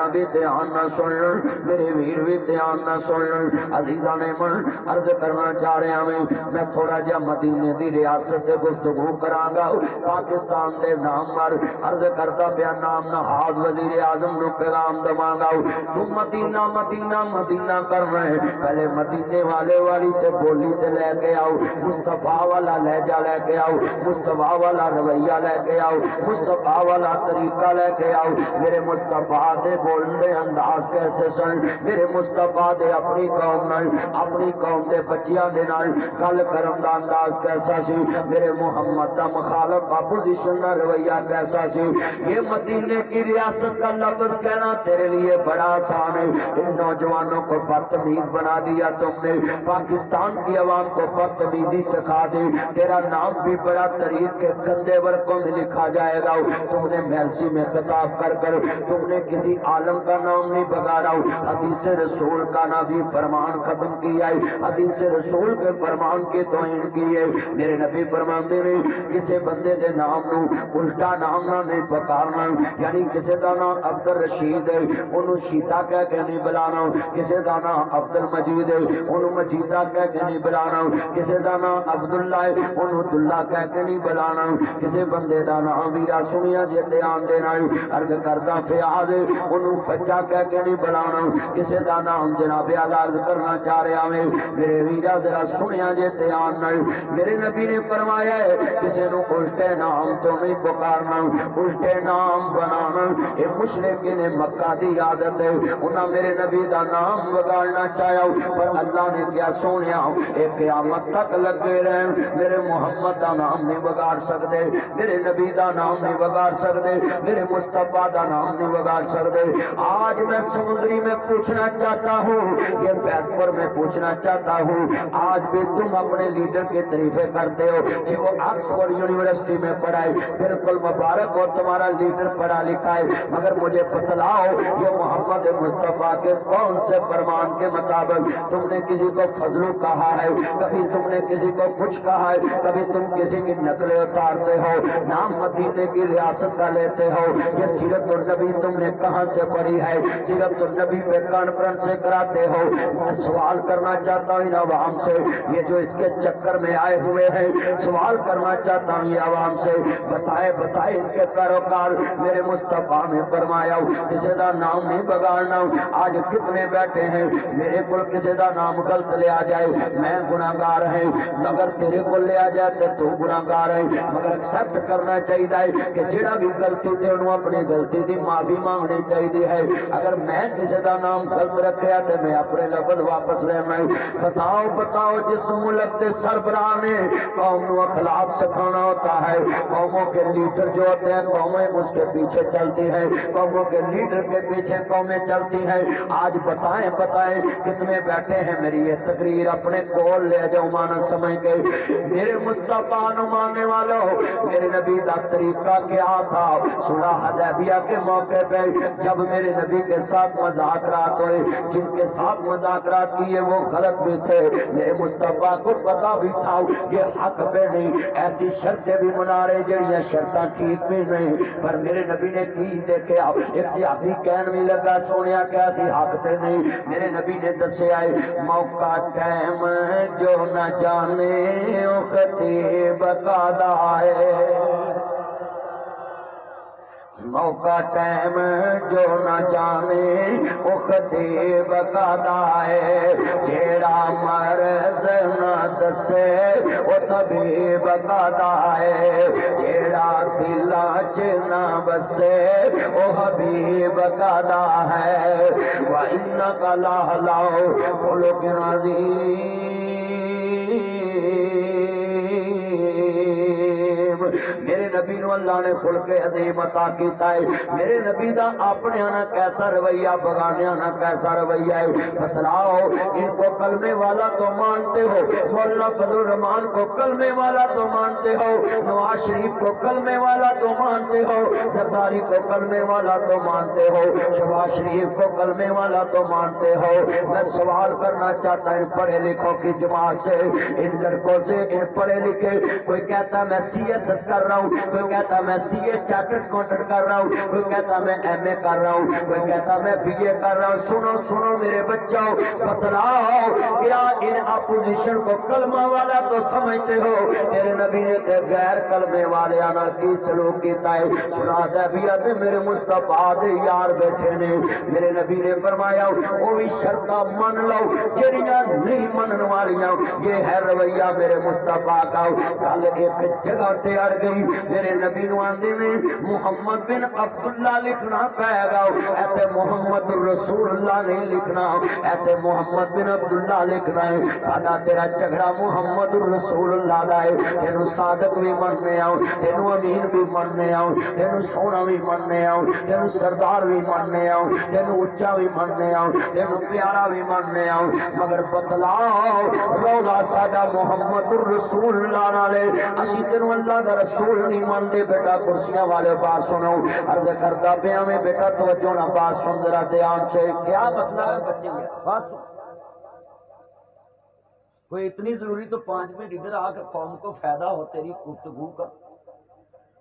بھی دھیان نہ سن میرے ویر بھی دھیان نہ سن عزیزان من عرض کرنا چاہ رہا میں تھوڑا جا مدینے دی ریاست دے گفتگو کرانگا پاکستان دے نام مر عرض کرتا پیا نام نہاد وزیر اعظم نو پیغام دمانگا تو مدینہ مدینہ مدینہ کر رہے پہلے مدینے والے والی تے بولی تے لے کے آؤ مصطفیٰ والا لہجہ لے کے آؤ مصطفیٰ والا رویہ لے کے آؤ مصطفیٰ والا طریقہ لے کے آؤ میرے مصطفیٰ دے بولنے انداز کیسے سن میرے مصطفیٰ دے اپنی قوم دے بچیاں دے نال گل کرم دا انداز کیسا سی میرے محمد دا مخالف اپوزیشن دا رویہ کیسا سی یہ مدینے کی ریاست کا لفظ کہنا تیرے لیے بڑا آسان ہے ان نوجوانوں کو بدتمیز بنا دیا تم نے پاکستان کی عوام کو بدتمیزی سکھا دی تیرا نام بھی بڑا طریق کے گندے ورقوں میں لکھا جائے گا تم نے میلسی میں خطاب کر تم نے کسی عالم کا نام نہیں بگاڑا حدیث رسول کا نبی فرمان ختم کیا ہے حدیث رسول کے فرمان کی توہین کی ہے میرے نبی فرماندے نے کسی بندے دے نام نو الٹا نام نہ نہیں پکارنا یعنی کسی دا نام عبد الرشید ہے انہوں شیتا کہہ کے نہیں بلانا کسی دا نام عبد المجید ہے انہوں مجیدہ کہہ کے نہیں بلانا کسی دا نام عبداللہ ہے انہوں عبداللہ کہہ کے نہیں بلانا کسی بندے دا نام ویرا سنیا جے دھیان دینا عرض کردا فیاض انہوں فجا کہہ کے نہیں بلانا کسی دا نام جناب عرض کرنا چاہ رہا میں میرے ویرا ذرا سنیا جے دھیان نہیں میرے نبی نے فرمایا ہے کسی نو الٹے نام تو نہیں پکارنا الٹے نام بنانا یہ مشرکین مکہ دی عادت ہے انہاں میرے نبی دا نام بگاڑنا چاہیا پر اللہ نے کیا سونیا ایک قیامت تک لگے رہے میرے محمد دا نام نہیں بگاڑ سکتے میرے نبی دا نام نہیں بگاڑ سکتے میرے مصطفیٰ دا نام نہیں بگاڑ سکتے آج میں سمندری میں پوچھنا چاہتا ہوں یہ فیض پر میں پوچھنا چاہتا ہوں آج بھی تم اپنے لیڈر کے تعریفیں کرتے ہو کہ وہ آکسفورڈ یونیورسٹی میں پڑھائے بالکل مبارک اور تمہارا لیڈر پڑھا لکھا ہے مگر مجھے بتلاؤ یہ محمد مصطفیٰ کے کون سے فرمان کے مطابق تم نے کسی کو فضلو کہا ہے کبھی تم نے کسی کو کچھ کہا ہے کبھی تم کسی کی نقلیں اتارتے ہو نام مدینے کی ریاست کا لیتے ہو یہ سیرت النبی تم نے کہاں سے پڑھی ہے سیرت النبی پہ کانفرنس سے کراتے ہو میں سوال کرنا چاہتا ہوں ان عوام سے یہ جو اس کے چکر میں آئے ہوئے ہیں سوال کرنا چاہتا ہوں یہ عوام سے بتائے ان کے پیروکار میرے مصطفیٰ نے فرمایا کسی دا نام نہیں بگاڑنا آج کتنے بیٹھے ہیں میرے کو کسی دا نام غلط لے آ جائے میں گناہگار ہے اگر تیرے کو لے آ جائے تو گناہگار ہے مگر ایکسپٹ کرنا چاہیے کہ جڑا بھی غلطی تے انہوں اپنی غلطی دی معافی مانگنی چاہیے ہے اگر میں کسی دا نام غلط رکھیا تو میں اپنے لفظ واپس لینا ہے بتاؤ جس ملک کے سربراہ نے قوم کو اخلاق سکھانا ہوتا ہے قوموں کے لیڈر جو ہوتے ہیں قومیں اس کے پیچھے چلتی ہیں قوموں کے لیڈر کے پیچھے قومیں چلتی ہیں آج بتائیں کتنے بیٹھے ہیں میری یہ تقریر اپنے کول لے جاؤ مانا سمجھ کے میرے مصطفیٰ نو ماننے والوں میرے نبی دا طریقہ کیا تھا صلح حدیبیہ کے موقع پہ جب میرے نبی کے ساتھ مذاکرات ہوئے جن کے ساتھ مذاکرات کیے وہ غلط بھی تھے میرے مصطفیٰ کو پتا بھی تھا یہ حق پہ نہیں ایسی شرطیں بھی منا رہے جڑیاں شرطاں ٹھیک بھی نہیں پر میرے نبی نے کی دیکھے ایک صحابی کہن بھی لگا سونیا کیسی حق تے نہیں میرے نبی نے دسے آئے موقع ٹائم جو نہ جانے او خطیب کا دائے موقع ٹائم جو نہ جانے او خطیب کا دائے جیڑا مرض نہ دسے او طبیب کا دائے جیڑا دلا چنا بسے او حبیب کا دا ہے وَإِنَّكَ لَعَلَىٰ خُلُقٍ عَظِيمٍ میرے نبی نو اللہ نے خلق عظیم عطا کیتا ہے میرے نبی دا اپنے آنا کیسا رویہ بگانے آنا کیسا رویہ ہے بتلاؤ ان کو کلمے والا تو مانتے ہو مولانا فضل الرحمان کو کلمے والا تو مانتے ہو نواز شریف کو کلمے والا تو مانتے ہو سرداری کو کلمے والا تو مانتے ہو شہباز شریف کو کلمے والا تو مانتے ہو میں سوال کرنا چاہتا ہوں ان پڑھے لکھوں کی جماعت سے ان لڑکوں سے ان پڑھے لکھے کوئی کہتا ہے میں سی ایس ایس کر رہا ہوں، کوئی کہتا میں سی اے چارٹرڈ اکاؤنٹنٹ کر رہا ہوں، کوئی کہتا میں ایم اے کر رہا ہوں، کوئی کہتا میں بی اے کر رہا ہوں۔ سنو سنو میرے بچوں، بتلاؤ کیا ان اپوزیشن کو کلمہ والا تو سمجھتے ہو؟ تیرے نبی نے تے غیر کلمے والے آنا کی سلوک کیتا ہے۔ سنا دبیت میرے مصطفیٰ دے یار بیٹھے نے، میرے نبی نے فرمایا وہ بھی شرطہ من لو جڑیاں نہیں منن والیاں، یہ ہے رویہ میرے مصطفیٰ کا۔ کل ایک جگہ تے اڑ گئی، میرے نبی نو آندے نے محمد بن عبداللہ لکھنا پائے گا، ایتے محمد رسول اللہ نہیں لکھنا، ایتے محمد بن عبداللہ لکھنا ہے۔ ساڈا تیرا جھگڑا محمد رسول اللہ دا ہے، تینوں صادق بھی مننے آؤ، تینوں امین بھی مننے آؤ، تینوں سونا بھی مننے آؤ، تینوں سردار بھی مننے آؤ، تینوں اچا بھی مننے آؤ، تینوں پیارا بھی مننے آؤ، مگر بتلاؤ رولا ساڈا محمد رسول اللہ نالے اسی تینوں اللہ دا رسول نہیں مانتے۔ بیٹا کرسیاں والے بات سنو، عرض کرتا پیا میں بیٹا توجہ نہ بات سن ذرا دھیان سے، کیا مسئلہ ہے بچے ہے بات سن۔ کوئی اتنی ضروری تو 5 منٹ ادھر آ کے قوم کو فائدہ ہو تیری گفتگو کا۔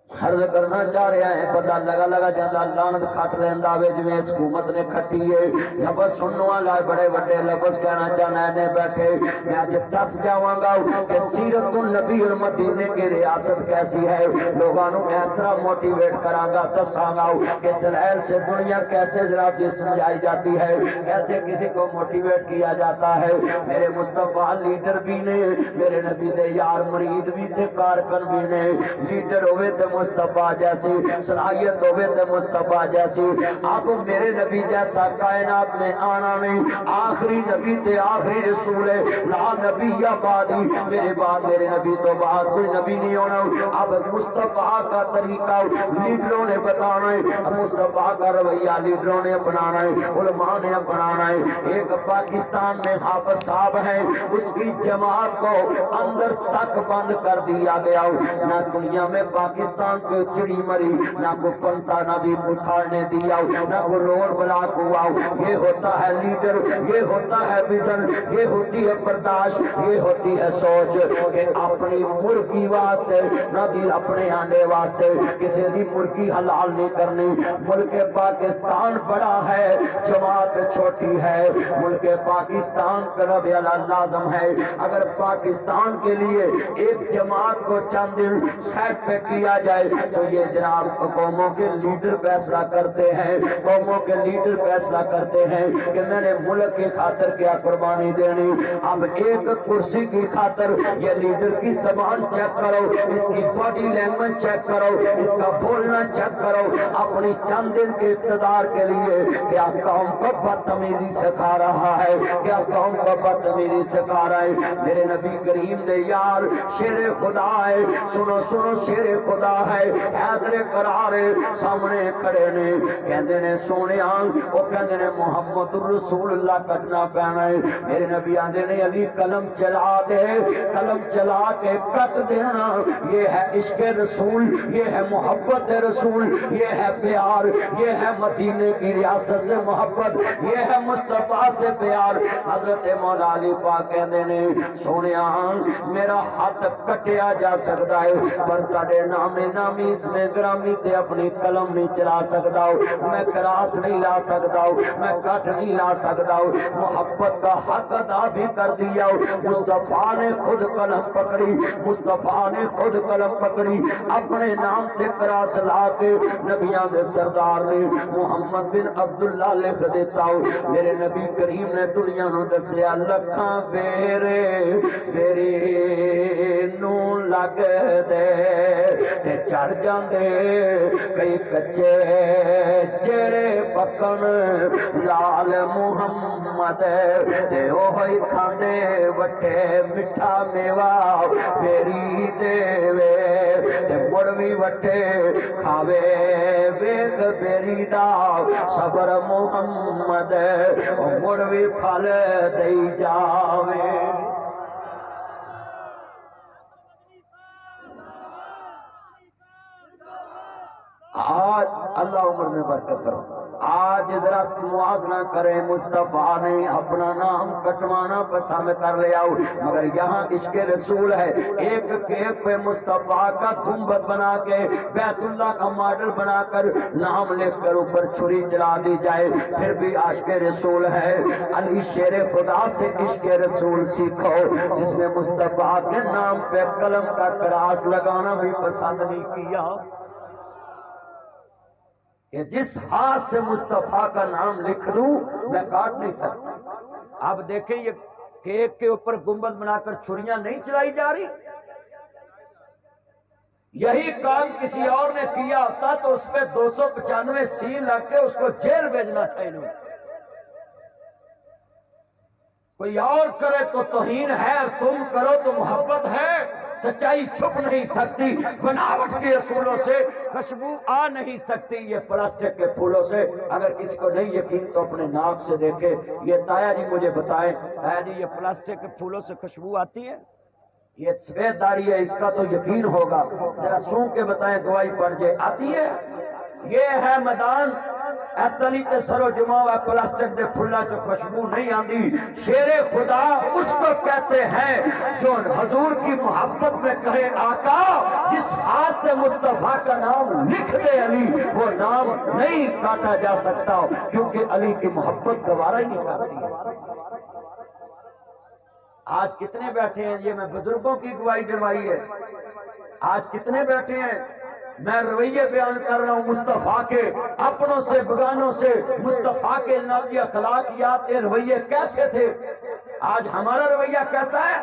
عرض کرنا چاہ رہا ہے بندہ لگا لگا جاندہ لعنت کھٹ رہندا وے جویں اس حکومت نے کھٹی ہے۔ لفظ سننے والا بڑے بڑے لفظ کہنا چاہنا ہے بیٹھے میں آج دس جاواں گا کہ سیرت النبی اور مدینے کی ریاست کیسی ہے، لوگاں نو ایسا موٹیویٹ کراں گا دساں گا کہ دلائل سے دنیا کیسے ذرا کی سمجھائی جاتی ہے، کیسے کسی کو موٹیویٹ کیا جاتا ہے۔ میرے مصطفیٰ لیڈر بھی نے، میرے نبی دے یار مرید بھی تھے، کارکن بھی نے، لیڈر ہوئے تے مصطفیٰ جیسی، صلاحیت ہوئے تے مصطفیٰ جیسی۔ اب میرے نبی جیسا کائنات میں آنا نہیں، آخری نبی تے آخری رسول ہے، لا نبی یا بعدی، میرے بعد میرے نبی تو بعد کوئی نبی نہیں ہونا۔ اب مصطفیٰ کا طریقہ لیڈروں نے بتانا ہے، مصطفیٰ کا رویہ لیڈروں نے اپنانا ہے، علماء نے اپنانا ہے۔ ایک پاکستان میں حافظ صاحب ہیں، اس کی جماعت کو اندر تک بند کر دیا گیا، نہ دنیا میں پاکستان کو چڑی مری، نہ کو پنتا نہ بھی اٹھانے دیا، نہ کو روڈ بلاک ہوا۔ یہ ہوتا ہے لیڈر، یہ ہوتا ہے ویژن، یہ ہوتی ہے برداشت، یہ ہوتی ہے سوچ کہ اپنی مرغی واسطے نہ دی اپنے آنڈے واسطے کسی دی مرغی حلال نہیں کرنی۔ ملک پاکستان بڑا ہے، جماعت چھوٹی ہے، ملک پاکستان کا رب لازم ہے۔ اگر پاکستان کے لیے ایک جماعت کو چند دن سیٹ پہ کیا جائے تو یہ جناب قوموں کے لیڈر فیصلہ کرتے ہیں، قوموں کے لیڈر فیصلہ کرتے ہیں کہ میں نے ملک کی خاطر کیا قربانی دینی۔ اب ایک کرسی کی خاطر یہ لیڈر کی زبان چیک کرو، اس کی باڈی لینگویج چیک کرو، اس کا بولنا چیک کرو، اپنی چند دن کے اقتدار کے لیے کیا قوم کو بدتمیزی سکھا رہا ہے، کیا قوم کو بدتمیزی سکھا رہا ہے۔ میرے نبی کریم دے یار شیر خدا ہے، سنو سنو شیر خدا ہے، حیدر قرار سامنے کھڑے نے، کہندے نے سونیا وہ کہندے نے محمد رسول اللہ کٹنا پینا ہے۔ میرے نبی آندے نے علی قلم چلا دے، قلم چلا کے کٹ دینا، یہ ہے عشق رسول، یہ ہے محبت رسول، یہ ہے پیار، یہ ہے مدینے کی ریاست سے محبت، یہ ہے مصطفیٰ سے پیار۔ حضرت مولا علی پاک کہندے نے سونیا میرا ہاتھ کٹیا جا سکتا ہے پر تاڑے نامے نامی اس میں گرامی تے اپنی قلم نہیں چلا سکتا ہوں، میں کراس نہیں لا سکتا ہوں، میں کٹ نہیں لا سکتا ہوں۔ محبت کا حق ادا بھی کر دیا ہوں۔ مصطفیٰ نے خود قلم پکڑی، مصطفیٰ نے خود قلم پکڑی، اپنے نام تے کراس لا کے نبیاں دے سردار نے محمد بن عبداللہ لکھ دیتا ہوں۔ میرے نبی کریم نے دنیا نو دسیا لکھاں بیرے بیری نو لگ دے تے چڑھ جاندے کئی کچے جڑے پکن لال محمد تے اوہی کھاندے وٹے مٹھا میوا بیری دے وے تے مڑوی وٹے کھاوے ویکھ بیری دا صبر محمد مڑوی پھل دئی جاوے۔ آج اللہ عمر میں برکت فرمائے۔ آج ذرا موازنہ کریں، مصطفیٰ نے اپنا نام کٹوانا پسند کر لیا مگر یہاں عشق رسول ہے، ایک کیک پہ مصطفیٰ کا گنبد بنا کے بیت اللہ کا ماڈل بنا کر نام لکھ کر اوپر چھری چلا دی جائے پھر بھی عشق رسول ہے۔ علی شیر خدا سے عشق رسول سیکھو، جس نے مصطفیٰ کے نام پہ قلم کا کراس لگانا بھی پسند نہیں کیا کہ جس ہاتھ سے مصطفیٰ کا نام لکھ دوں میں کاٹ نہیں سکتا۔ اب دیکھیں یہ کیک کے اوپر گنبد بنا کر چھریاں نہیں چلائی جا رہی، یہی کام کسی اور نے کیا ہوتا تو اس پہ 295 سین لگ کے اس کو جیل بھیجنا تھا انہوں نے۔ کوئی اور کرے تو توہین ہے، تم کرو تو محبت ہے۔ سچائی چھپ نہیں سکتی، بناوٹ کے اصولوں سے خوشبو آ نہیں سکتی، یہ پلاسٹک کے پھولوں سے۔ اگر کسی کو نہیں یقین تو اپنے ناک سے دیکھے۔ یہ تایا جی مجھے بتائیں، تایا جی یہ پلاسٹک کے پھولوں سے خوشبو آتی ہے؟ یہ سفید داڑھی ہے، اس کا تو یقین ہوگا، ذرا سون کے بتائیں، گواہی پڑ جائے، آتی ہے؟ یہ ہے میدان ایتلی تے سرو جمعہ پلاسٹک دے پھلا جو خوشبو نہیں آندی۔ شیر خدا اس کو کہتے ہیں جو حضور کی محبت میں کہے آقا جس ہاتھ سے مصطفیٰ کا نام لکھ دے علی، وہ نام نہیں کاٹا جا سکتا کیونکہ علی کی محبت گوارا ہی نہیں کرتی ہے۔ آج کتنے بیٹھے ہیں، یہ میں بزرگوں کی گواہی دلوائی ہے، آج کتنے بیٹھے ہیں، میں رویے بیان کر رہا ہوں مصطفیٰ کے، اپنوں سے بگانوں سے مصطفیٰ کے جناب یہ اخلاقیات رویے کیسے تھے، آج ہمارا رویہ کیسا ہے؟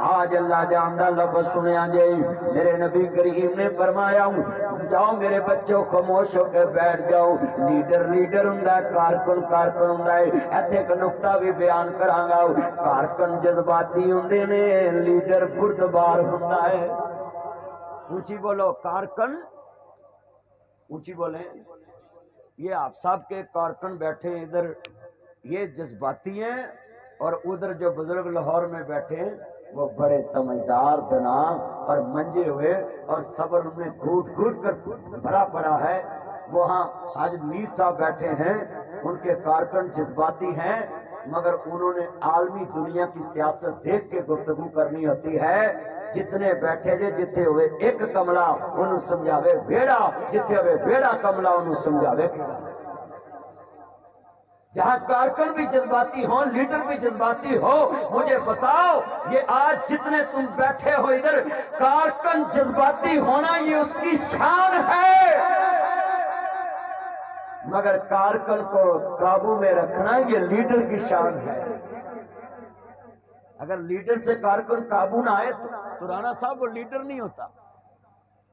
آج اللہ جاندہ لفظ سنیا جائے، میرے نبی کریم نے فرمایا جاؤ میرے بچوں خاموش ہو کے بیٹھ جاؤ، لیڈر لیڈر ہوندا ہے، کارکن کارکن ہوندا ہے۔ ایتھے ایک نقطہ بھی بیان کراں گا، کارکن جذباتی ہوندے نے، لیڈر بردبار ہوندا ہے۔ اونچی بولو، کارکن اونچی بولیں، یہ آپ صاحب کے کارکن بیٹھے ہیں ادھر، یہ جذباتی ہیں، اور ادھر جو بزرگ لاہور میں بیٹھے ہیں وہ بڑے سمجھدار دنا اور منجے ہوئے، اور صبر ان میں گھوٹ گھوٹ کر بھرا پڑا ہے۔ وہاں ساجد میر صاحب بیٹھے ہیں، ان کے کارکن جذباتی ہیں، مگر انہوں نے عالمی دنیا کی سیاست دیکھ کے گفتگو کرنی ہوتی ہے۔ جتنے بیٹھے جے جتھے ہوئے ایک کملا انہوں سمجھاوے ویڑا، جتھے ہوئے ویڑا کملا انہوں سمجھاوے کملا۔ جہاں کارکن بھی جذباتی ہوں، لیڈر بھی جذباتی ہو، مجھے بتاؤ یہ آج جتنے تم بیٹھے ہو ادھر، کارکن جذباتی ہونا یہ اس کی شان ہے، مگر کارکن کو قابو میں رکھنا یہ لیڈر کی شان ہے۔ اگر لیڈر سے کارکن قابو نہ آئے تو رانا صاحب وہ لیڈر نہیں ہوتا،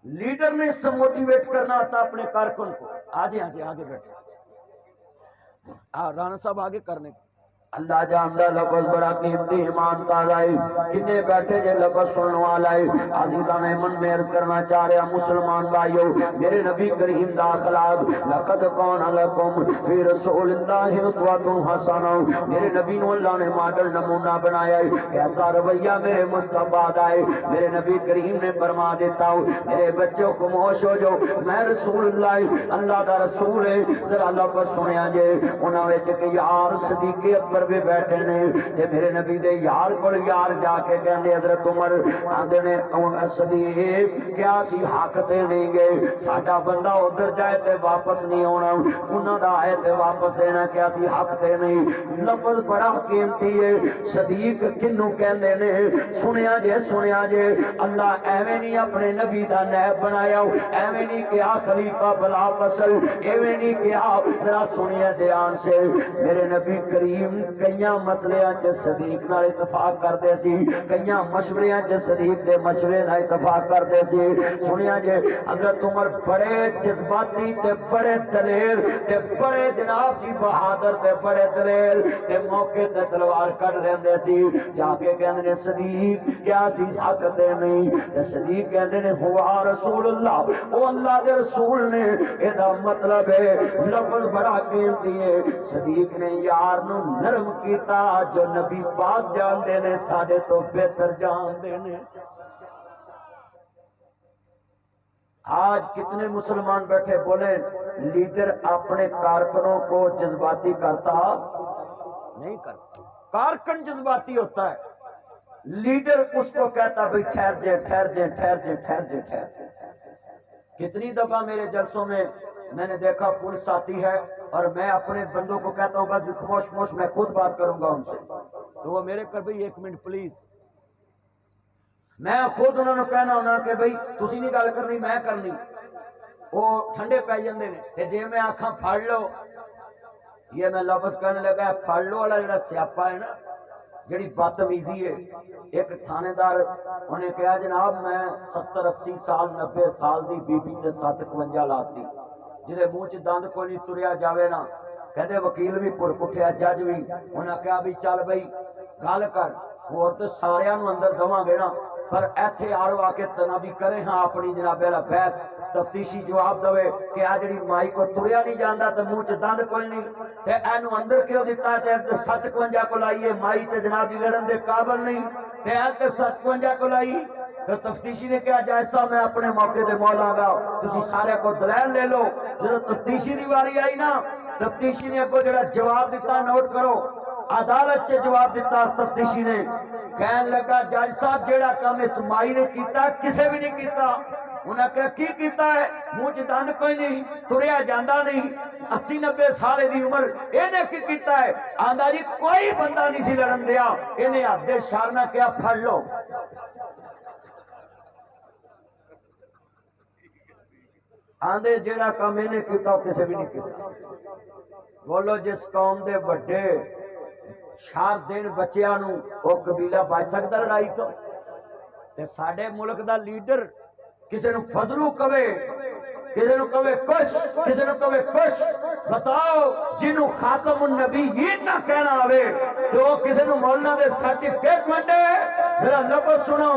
لیڈر نے اس سے موٹیویٹ کرنا ہوتا اپنے کارکن کو۔ آجے آگے بیٹھے، رانا صاحب آگے کرنے کو۔ اللہ جاندہ لفظ بڑا قیمتی ایمان تازہ ہے، کنے بیٹھے جے لفظ سننے والا ہے۔ عزیزان من میں عرض کرنا چاہ رہا مسلمان بھائیو، میرے نبی کریم دا اخلاق لقد کان لکم فی رسول اللہ اسوۃ حسنہ، میرے نبی نو اللہ نے ماڈل نمونہ بنایا ہے، ایسا رویہ میرے مصطفیٰ دا ہے۔ میرے نبی کریم نے فرما دیتا ہوں میرے بچوں خاموش ہو جو میں رسول اللہ، اللہ دا رسول ہے۔ ذرا لفظ سنیا جے، انہاں وچ کہ یار صدیق اکبر بھی بیٹھے نے، تے میرے نبی دے یار کول یار جا کے کہندے حضرت عمر آندے نے صدیق کیا سی حق تے نہیں گئے، ساڈا بندہ ادھر جائے تے واپس نہیں آنا، انہاں دا آئے تے واپس دینا، کیا سی حق تے نہیں۔ لفظ بڑا قیمتی ہے۔ صدیق کنوں کہندے نے، سنیا جے اللہ ایویں نہیں اپنے نبی دا نائب بنایا، ایویں نہیں کیا خلیفہ بلا فصل، ایویں نہیں کیا، ذرا سنیا دھیان سے، میرے نبی کریم کئیاں مسئلیاں چ صدیق نال اتفاق کردے سی، کئیاں مشوریاں چ صدیق دے مشورے نال اتفاق کردے سی۔ سنیا جے حضرت عمر بڑے جذباتی تے بڑے دلیر تے بڑے جناب جی بہادر تے بڑے دلیر تے موقع تے تلوار کڈ لیندے سی، جا کے کہندے نے صدیق کیا سی حق تے نہیں، تے صدیق کہندے نے ہوا رسول اللہ، او اللہ دے رسول نے، اے دا مطلب ہے لفظ بڑا قیمتی ہے۔ صدیق نے یار نو نرم کیتا جو نبی پاک جان دے نے ساڈے تو بہتر جان دے نے۔ آج کتنے مسلمان بیٹھے بولے لیڈر اپنے کارکنوں کو جذباتی کرتا نہیں کرتا، کارکن جذباتی ہوتا ہے، لیڈر اس کو کہتا بھئی ٹھہر جائے ٹھہر جائے ٹھہر جائے ٹھہر جائے ٹھہر جائے۔ کتنی دفعہ میرے جلسوں میں نے دیکھا پولیس آتی ہے اور میں اپنے بندوں کو کہتا ہوں بس بھی خاموش خاموش، میں خود بات کروں گا ان سے، تو وہ میرے کر بھئی 1 منٹ پلیز، میں خود انہوں نے کہنا ہونا کہ بھئی تسی نہیں گل کرنی میں کرنی، وہ ٹھنڈے پی جاندے نے تے جے میں آکھاں پھڑ لو، یہ میں لفظ کرنے لگا پھڑ لو والا جڑا سیاپا ہے نا، جڑی بدتمیزی ہے۔ ایک تھانے دار انہیں کہا جناب میں 70 80 سال 90 سال دی بی بی تے 57 لاتی، جدے منہ چ دند کوئی نہیں تریا جاوے نا، کہتے وکیل بھی پڑ کٹھیا جج بھی، انہیں کہا بھی چل بھائی گل کر، اور تو سارے نو اندر دواں گے نا، پر ایتھے آڑو آ کے تنابی کرے ہاں اپنی جناب والا بحث تفتیشی جواب دوے کہ آ جڑی مائی کو تریا نہیں جاندا تے منہ چ دند کوئی نہیں تے اینو اندر کیوں دیتا ہے تے 57 کو لائیے مائی تے جناب دی لڑن دے قابل نہیں تے اے تے 57 کو لائی۔ تو تفتیشی نے کہا جیسا میں اپنے موقع دے مولا گا تسی سارے کو دلائل لے لو۔ جب تفتیشی دی واری آئی نا، تفتیشی نے اگو جڑا جواب دیتا نوٹ کرو، عدالت سے جواب دیتا اس تفتیشی نے، کہنے لگا جج صاحب جیڑا کام اس مائی نے کیتا کسے بھی نہیں کیتا۔ انہاں کہا کی کیتا ہے؟ منہ چ دند کوئی نہیں، تریا جاندا نہیں، 80 90 سال دی عمر، انہیں کی کیتا ہے؟ آندا جی کوئی بندہ نہیں سی لڑن دیا، انہیں حد شارنا کیا پھڑ لو۔ آندے جیڑا کام انہیں کیتا کسے بھی نہیں کیتا۔ بولو جس قوم دے وڈے شار دین بچیاں نو او قبیلہ بچ سکدا لڑائی تو، تے ساڈے ملک دا لیڈر کسے نو فضلو کہے، کسے نو کہے کش، کسے نو کہے کش، بتاؤ جنوں خاتم النبیین نہ کہنا آوے تو کسے نو مولانا دے سرٹیفکیٹ منڈے۔ ذرا لفظ سنو،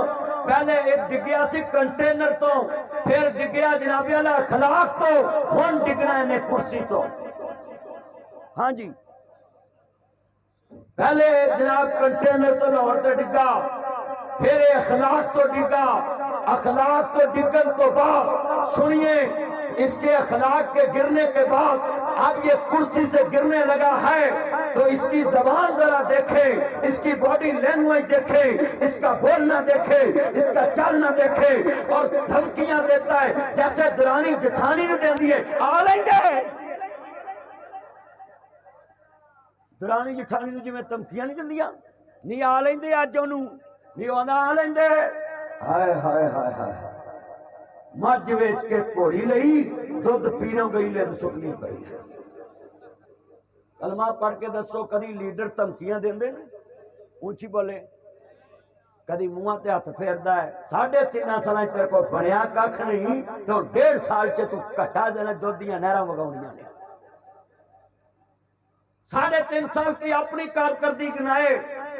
پہلے ایک ڈگیا سی کنٹینر تو، پھر ڈگیا جنابی والا اخلاق تو، ہن ڈگنا ہے کرسی تو۔ ہاں جی پہلے جناب کنٹینر تو لاہور تے ڈگا، پھر اخلاق تو ڈگا، اخلاق تو ڈگن تو بعد سنیے اس کے اخلاق کے گرنے کے بعد اب یہ کرسی سے گرنے لگا ہے تو اس کی زبان ذرا دیکھیں، اس کی باڈی لینگویج دیکھیں، اس کا بولنا دیکھیں، اس کا چلنا دیکھیں، اور دھمکیاں دیتا ہے جیسے درانی جٹھانی نے دے دیے آ لیں گے۔ درانی جٹھانی نو جویں دھمکیاں نہیں دیندیاں، نہیں آ لیندے اج اونوں، نہیں آندا آ لیندے۔ ہائے ہائے ہائے ہائے، مجھ ویچ کے گھوڑی لئی، دودھ پینوں گئی لے سکنی پئی۔ کلمہ پڑھ کے دسو کدی لیڈر دھمکیاں دیندے نے؟ اونچی بولے۔ کدی منہ تے ہاتھ پھیردا ہے؟ 3.5 سال تیرے کو بنیا کھ نہیں تو 1.5 سال چ تو گھٹا دینا دودھ دیاں نہراں وگاونیاں نے۔ 3.5 سال کی اپنی کارکردگی گنائے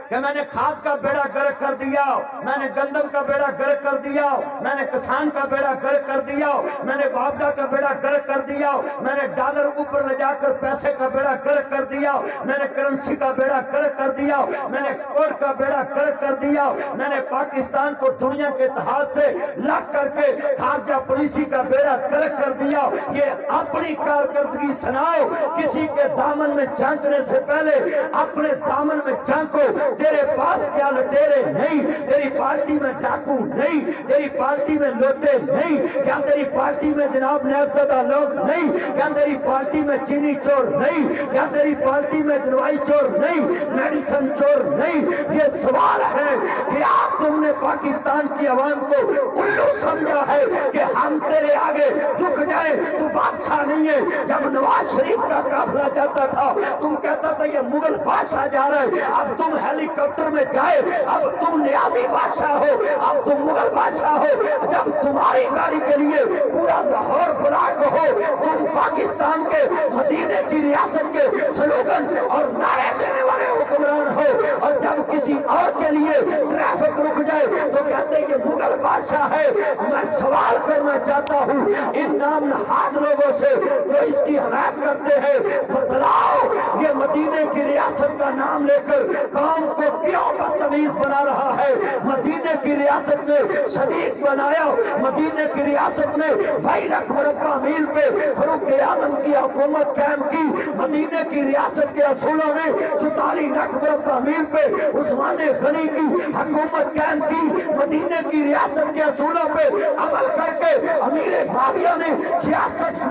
کہ میں نے کھاد کا بیڑا غرق کر دیا، میں نے گندم کا بیڑا غرق کر دیا، میں نے کسان کا بیڑا غرق کر دیا، میں نے وابڈا کا بیڑا غرق کر دیا، میں نے ڈالر اوپر لے جا کر پیسے کا بیڑا غرق کر دیا، میں نے کرنسی کا بیڑا غرق کر دیا، میں نے ایکسپورٹ کا بیڑا غرق کر دیا، میں نے پاکستان کو دنیا کے اتحاد سے لگ کر کے خارجہ پالیسی کا بیڑا غرق کر دیا۔ یہ اپنی کارکردگی سناؤ، کسی کے دامن میں جھانکنے سے پہلے اپنے دامن میں جھانکو۔ تیرے پاس کیا لٹیرے نہیں، تیری پارٹی میں ڈاکو نہیں، تیری پارٹی میں لوٹے نہیں، کیا تیری پارٹی میں جناب نیب زدہ لوگ نہیں، کیا تیری پارٹی میں چینی چور نہیں، کیا تیری پارٹی میں جنوائی چور نہیں، میڈیسن چور نہیں۔ یہ سوال ہے کہ آپ تم نے پاکستان کی عوام کو الو سمجھا ہے کہ ہم تیرے آگے جھک جائیں، تو بادشاہ نہیں ہے۔ جب نواز شریف کا قافلہ جاتا تھا تم کہتا تھا یہ مغل بادشاہ جا رہا ہے، اب تم ہیلی کاپٹر میں جائے، اب تم نیازی بادشاہ ہو، اب تم مغل بادشاہ ہو۔ جب تمہاری گاڑی کے لیے پورا لاہور بلاک ہو، تم پاکستان کے مدینے کی ریاست کے سلوگن اور نعرے دینے والے حکمران ہو، اور جب کسی اور کے لیے ٹریفک رک جائے تو کہتے ہیں یہ مغل بادشاہ ہے۔ میں سوال کرنا چاہتا ہوں ان نام نہاد لوگوں سے جو اس کی حمایت کرتے ہیں، بتلاؤ یہ مدینے کی ریاست ریاست کا نام لے کر قوم کو کیوں بدتمیز بنا رہا ہے؟ مدینے کی ریاست میں شدید بنایا، مدینے کی ریاست میں 2.5 مربع میل پہ فاروق اعظم کی حکومت قائم کی، مدینے کی ریاست کے اصولوں نے 44 مربع میل پہ عثمان غنی کی حکومت قائم کی، مدینے کی ریاست کے اصولوں پہ عمل کر کے امیر معاویہ نے 66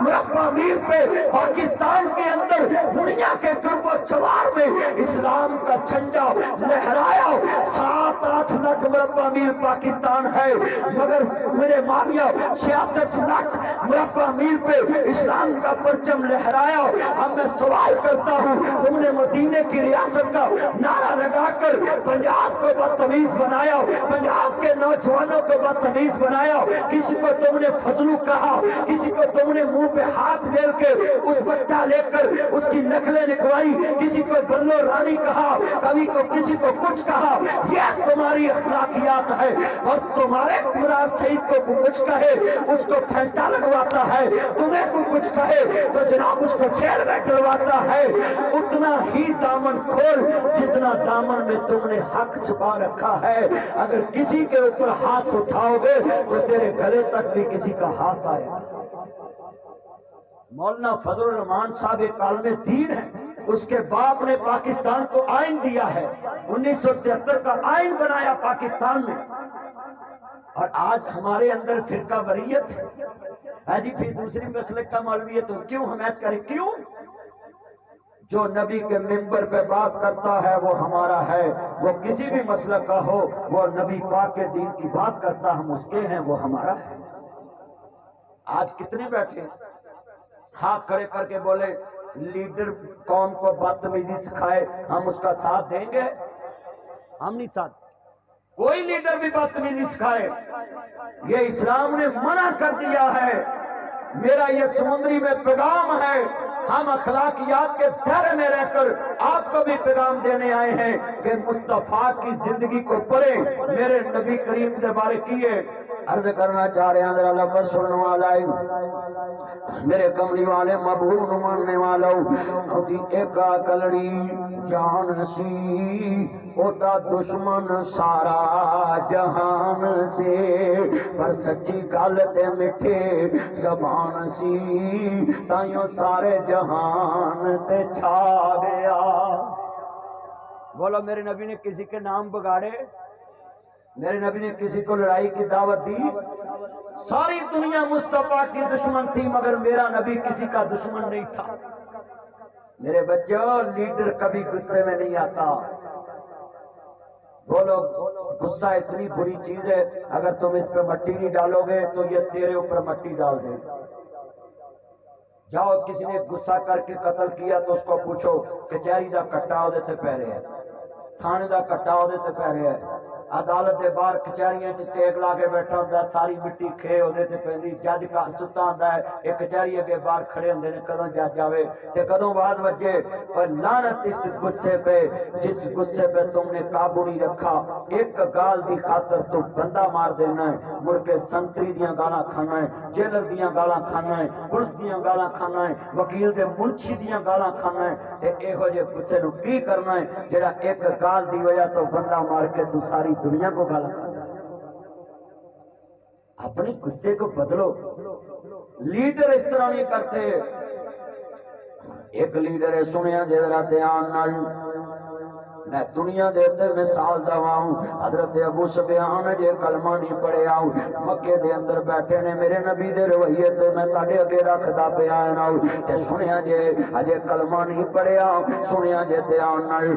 مربع میل پہ پاکستان کے اندر دنیا کے گرب و جوار میں اسلام کا جھنڈا لہرایا۔ 7-8 مربع میل پاکستان ہے، مگر میرے معاویہ 66 مربع میل پہ اسلام کا پرچم لہرایا۔ اب میں سوال کرتا ہوں، تم نے مدینے کی ریاست کا نعرہ لگا کر پنجاب کو بدتمیز بنایا، پنجاب کے نوجوانوں کو بدتمیز بنایا، کسی کو تم نے فضلو کہا، کسی کو تم نے منہ پہ ہاتھ ڈال کے اس بٹا لے کر اس کی نقلیں لکھوائی، کسی کو بلو رانی کہا، کبھی کو کسی کو کچھ کہا۔ یہ تمہاری اخلاقیات ہے، اور تمہارے مراد شہید کو کچھ کہے اس کو پھینٹا لگواتا ہے، تمہیں کو کچھ کہے تو جناب اس کو جیل میں ڈلواتا ہے۔ اتنا ہی دامن کھول جتنا دامن میں تم نے حق چھپا رکھا ہے۔ اگر کسی کے اوپر ہاتھ اٹھاؤ گے تو تیرے گلے تک بھی کسی کا ہاتھ آئے۔ مولانا فضل الرحمان صاحب ایک عالم دین ہے، اس کے باپ نے پاکستان کو آئین دیا ہے، 1973 کا آئین بنایا پاکستان میں، اور آج ہمارے اندر فرقہ واریت ہے جی، پھر دوسری مسلک کا مولوی ہے تو کیوں حمایت کرے؟ کیوں؟ جو نبی کے منبر پہ بات کرتا ہے وہ ہمارا ہے، وہ کسی بھی مسلک کا ہو، وہ نبی پاک کے دین کی بات کرتا ہم اس کے ہیں، وہ ہمارا ہے۔ آج کتنے بیٹھے ہاتھ کھڑے کر کے بولے لیڈر قوم کو بدتمیزی سکھائے ہم اس کا ساتھ دیں گے؟ ہم نہیں ساتھ، کوئی لیڈر بھی بدتمیزی سکھائے، یہ اسلام نے منع کر دیا ہے۔ میرا یہ سمندری میں پیغام ہے، ہم اخلاقیات کے دائرے میں رہ کر آپ کو بھی پیغام دینے آئے ہیں کہ مصطفیٰ کی زندگی کو پڑھیں، میرے نبی کریم کے بارے کیے۔ عرض کرنا چاہ رہے ہیں ذرا لفظ سننے والا میرے کملی والے مبہور ماننے والوں، ہوتی ایک کلڑی جان سی ہوتا دشمن سارا جہان سے، پر سچی گل تے میٹھے زبان سی تائیوں سارے جہان تے چھا گیا۔ بولو میرے نبی نے کسی کے نام بگاڑے؟ میرے نبی نے کسی کو لڑائی کی دعوت دی؟ ساری دنیا مصطفیٰ کی دشمن تھی مگر میرا نبی کسی کا دشمن نہیں تھا۔ میرے بچوں، لیڈر کبھی غصے میں نہیں آتا۔ بولو غصہ اتنی بری چیز ہے، اگر تم اس پہ مٹی نہیں ڈالو گے تو یہ تیرے اوپر مٹی ڈال دے۔ جاؤ کسی نے غصہ کر کے قتل کیا تو اس کو پوچھو کچہری دا کٹا ہو دیتے پہ رہے ہیں، تھانے دا کٹا ہو دیتے پہ رہے ہیں، عدالت دے باہر کچہریاں چ ٹیک لا کے بیٹھا ہوندا، ساری مٹی کھے ہو دیتے پیندی، جج کا ستا ہوندا ہے، ایک کچہری اگے باہر کھڑے ہوندے نے کدوں جج آوے تے کدوں آواز وجے۔ اور لعنت اس غصے پہ جس غصے پہ تم نے قابو نہیں رکھا، ایک گال دی خاطر تو بندہ مار دینا ہے، مڑ کے سنتری دیاں گالاں کھانا ہے، جیلر دیاں گالاں کھانا ہے، پولیس دیاں گالاں کھانا ہے، وکیل دے منشی دیاں گالاں کھانا ہے، تے ایہو جے غصے نو کی کرنا ہے جڑا ایک گال دی وجہ تو بندہ مار کے تو ساری دنیا کو گالا کھانا۔ اپنے غصے کو بدلو، لیڈر اس طرح نہیں کرتے۔ ایک لیڈر ہے سنیا جے ذرا دھیان نال، میں دنیا دیتے مثال دواؤں، حضرت ابو سفیان جے کلمہ نہیں پڑھے آؤں، مکے دے اندر بیٹھے نے، میرے نبی دے رویے تے میں تاڑے اگے رکھدا پیا آؤں تے سنیا جے اجے کلمہ نہیں پڑھے آؤں، سنیا جے دھیان نال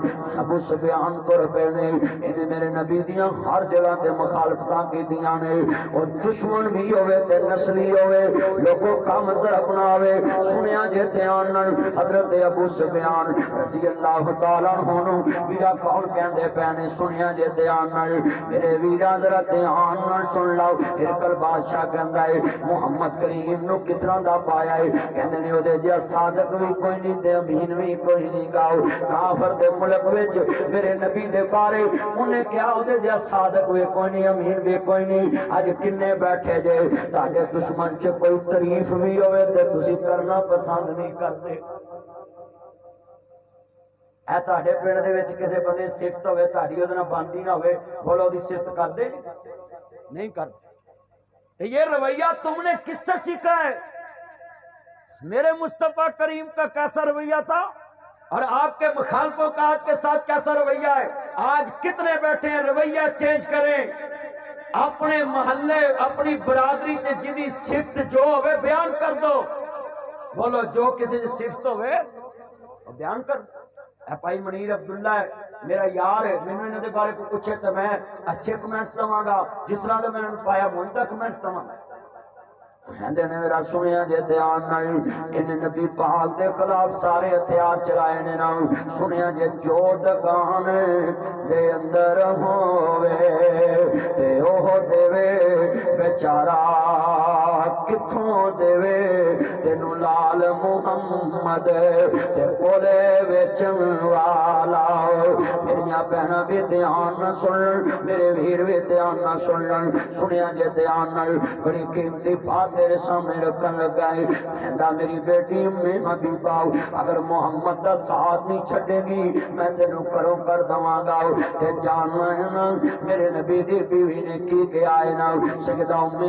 ابو سفیان تر پے نے، انہیں میرے نبی دیاں ہر جگہ تے مخالفتاں کیتیاں نے، اور دشمن بھی ہوئے تے نسلی ہوئے، لوگوں کا منظر اپنا ہوئے، سنیا جے دھیان نال حضرت ابو سفیان رضی اللہ تعالیٰ عنہ میرا کون کہندے پہنے، سنیا جے دھیان نال میرے ویرا ذرا دھیان نال سن لاؤ۔ ہرکل بادشاہ کہندا ہے محمد کریم نو کس طرح دا پایا ہے، کہندے نے او دے جا صادق بھی کوئی نہیں تے امین بھی کوئی نہیں گاؤ، کافر دے ملک وچ میرے نبی دے بارے انہیں کیا او دے جا صادق بھی کوئی نہیں امین بھی کوئی نہیں۔ اج کنے بیٹھے جے تاڈے دشمن چ کوئی تعریف بھی ہوئے تے تسی کرنا پسند نہیں کرتے۔ اے تہاڈے پنڈ دے وچ کسے بندے دی صفت ہوے تہاڈی اودے نال بنتی نہ ہوے بولو دی صفت کردے نہیں کرتے. تو یہ رویہ تم نے کس سے سیکھا ہے؟ میرے مصطفیٰ کریم کا کیسا رویہ تھا اور آپ کے مخالفوں کا آپ کے ساتھ کیسا رویہ ہے؟ آج کتنے بیٹھے ہیں رویہ چینج کریں، اپنے محلے اپنی برادری سے جدی صفت جو ہوئے بیان کر دو. بولو جو کسی صفت ہوئے وہ بیان کر دو. اے بھائی منیر عبداللہ ہے میرا یار ہے، میں نے انہوں نے بارے کو پوچھے تو میں اچھے کمنٹس دواں گا، جس طرح سے میں نے پایا مجھتا کمنٹس دواں گا. کہندے نے ذرا سنیا جے دھیان نال ان نبی پاک دے خلاف سارے ہتھیار چلائے نے نا. سنیا جے جو دکان دے اندر ہووے تے اوہ دیوے بیچارہ کتھوں دیوے تینوں لال محمد تے کولے وچن والا. میریاں بہناں بھی دھیان نہ سن، میرے ویر بھی دھیان نہ سن. سنیا جے دھیان نال بڑی قیمتی بات تیرے سامنے رکھن لگا ہے. کہندا میری بیٹی امی حبیبہ اگر محمد دا ساتھ نہیں چھڈے گی میں تینوں کروں کر دواں گا. تے جاننا ہے نا میرے نبی دی بیوی نے کی کیا ہے نا. سیدہ امی